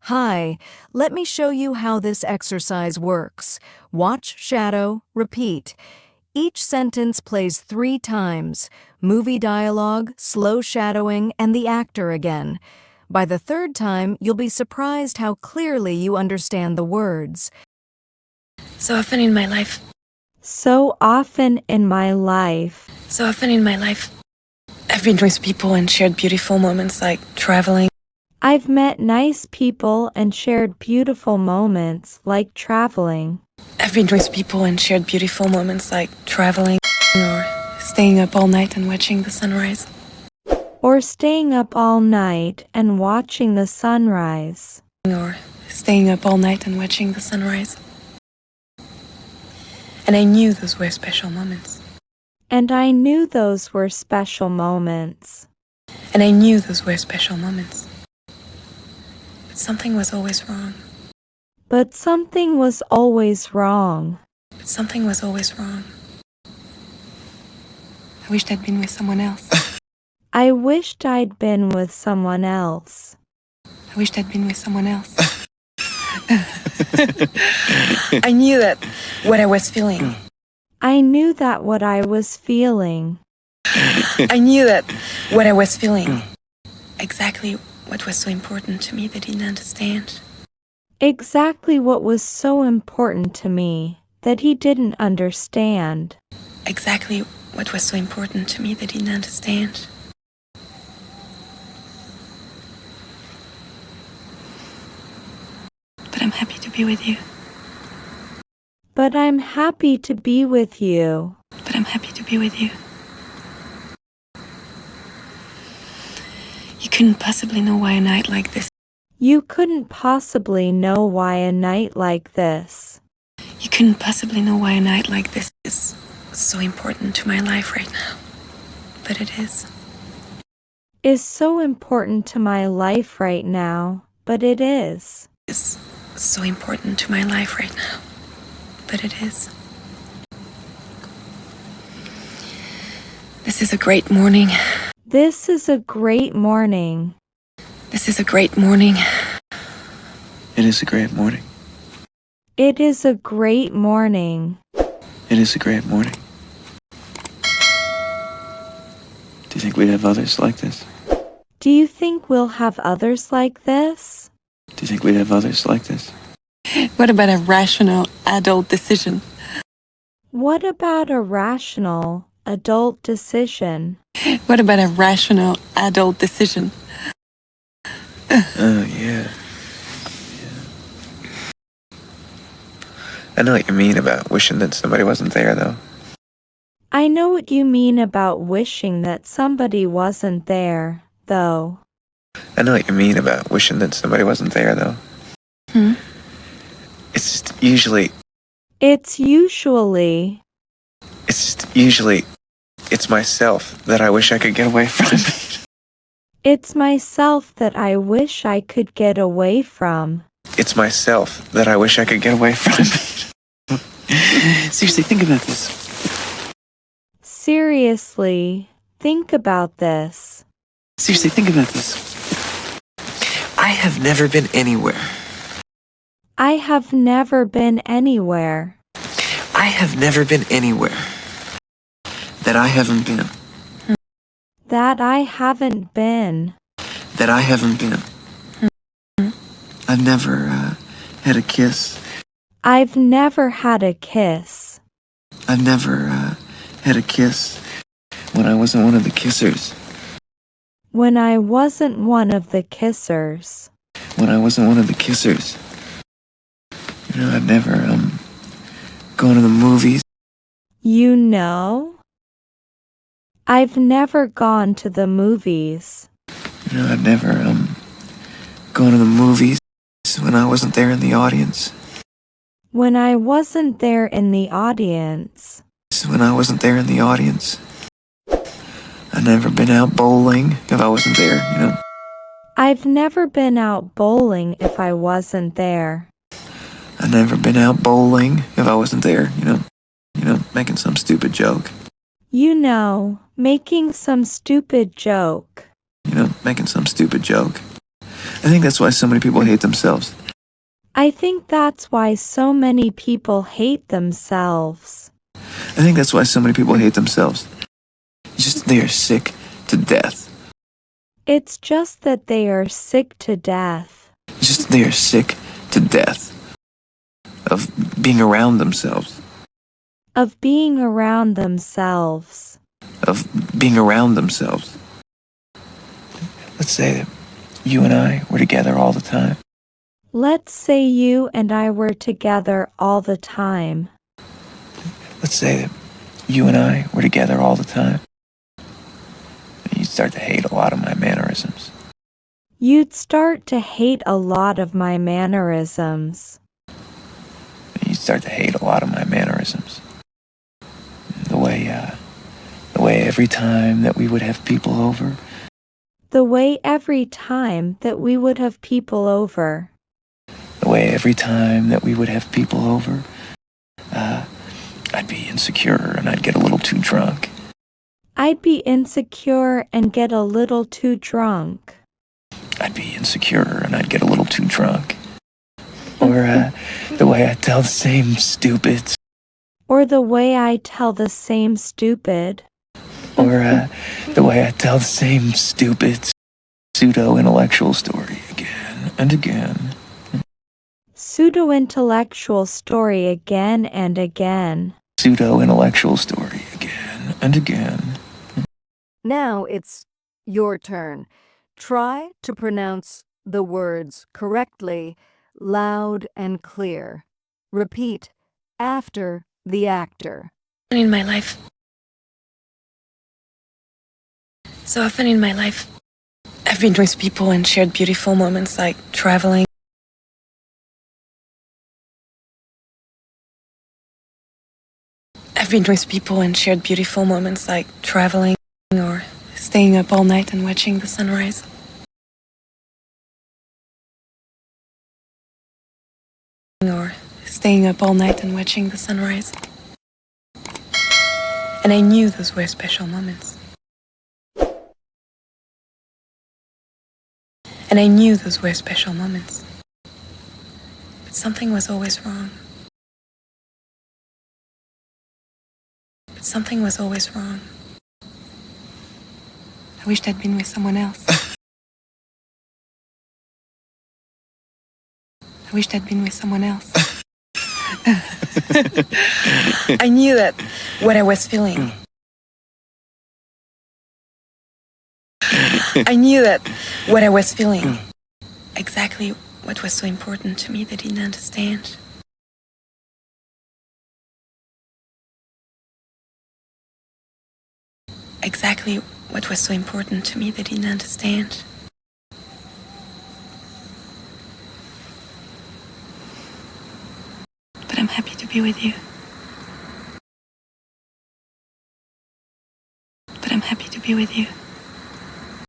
Hi, let me show you how this exercise works. Watch, shadow, repeat. Each sentence plays 3 times: movie dialogue, slow shadowing, and the actor again. By the 3rd time, you'll be surprised how clearly you understand the words. So often in my life. So often in my life. So often in my life. I've been with people and shared beautiful moments like traveling. I've met nice people and shared beautiful moments like traveling. I've been with people and shared beautiful moments like traveling or staying up all night and watching the sunrise. Or staying up all night and watching the sunrise. Or staying up all night and watching the sunrise. And I knew those were special moments. And I knew those were special moments. And I knew those were special moments. But something was always wrong. But something was always wrong. But something was always wrong. I wished I'd been with someone else. I wished I'd been with someone else. I wished I'd been with someone else. I knew that what I was feeling. I knew that what I was feeling. I knew that what I was feeling. Exactly what was so important to me that he didn't understand. Exactly what was so important to me that he didn't understand. Exactly what was so important to me that he didn't understand. But I'm happy to be with you. But I'm happy to be with you. But I'm happy to be with you. You couldn't possibly know why a night like this. You couldn't possibly know why a night like this. You couldn't possibly know why a night like this is so important to my life right now. But it is. Is so important to my life right now, but it is. Is so important to my life right now. But it is. This is a great morning. This is a great morning. This is a great morning. It is a great morning. It is a great morning. It is a great morning. Do you think we'd have others like this? Do you think we'll have others like this? Do you think we'd have others like this? What about a rational adult decision? What about a rational adult decision? What about a rational adult decision? Oh, yeah. I know what you mean about wishing that somebody wasn't there, though. I know what you mean about wishing that somebody wasn't there, though. I know what you mean about wishing that somebody wasn't there, though. It's just usually... It's myself that I wish I could get away from. It's myself that I wish I could get away from. It's myself that I wish I could get away from. Seriously, think about this. Seriously, think about this. Seriously, think about this. I have never been anywhere. I have never been anywhere. I have never been anywhere that I haven't been. That I haven't been. That I haven't been. I've never had a kiss. I've never had a kiss. I've never had a kiss when I wasn't one of the kissers. When I wasn't one of the kissers. When I wasn't one of the kissers. You know, I've never gone to the movies. You know? I've never gone to the movies. You know, I've never gone to the movies when I wasn't there in the audience. When I wasn't there in the audience. When I wasn't there in the audience. I've never been out bowling if I wasn't there, you know. I've never been out bowling if I wasn't there. I've never been out bowling if I wasn't there, you know, making some stupid joke. You know, making some stupid joke. You know, making some stupid joke. I think that's why so many people hate themselves. I think that's why so many people hate themselves. I think that's why so many people hate themselves. Just they are sick to death. It's just that they are sick to death. Just they are sick to death of being around themselves. Of being around themselves. Of being around themselves. Let's say that you and I were together all the time. Let's say you and I were together all the time. Let's say that you and I were together all the time. You'd start to hate a lot of my mannerisms. You'd start to hate a lot of my mannerisms. You'd start to hate a lot of my mannerisms. The way every time that we would have people over. The way every time that we would have people over. The way every time that we would have people over, I'd be insecure and I'd get a little too drunk. I'd be insecure and get a little too drunk. I'd be insecure and I'd get a little too drunk. Or the way I tell the same stupid. Or the way I tell the same stupid. Or the way I tell the same stupid pseudo-intellectual story again and again. Pseudo-intellectual story again and again. Pseudo-intellectual story again and again. Now it's your turn. Try to pronounce the words correctly, loud and clear. Repeat after the actor. In my life. So often in my life, I've been with people and shared beautiful moments like traveling. I've been with people and shared beautiful moments like traveling or staying up all night and watching the sunrise. Or staying up all night and watching the sunrise. And I knew those were special moments. And I knew those were special moments. But something was always wrong. But something was always wrong. I wished I'd been with someone else. I wished I'd been with someone else. I knew that what I was feeling. I knew that what I was feeling. Exactly what was so important to me that he didn't understand. Exactly what was so important to me that he didn't understand. But I'm happy to be with you. But I'm happy to be with you.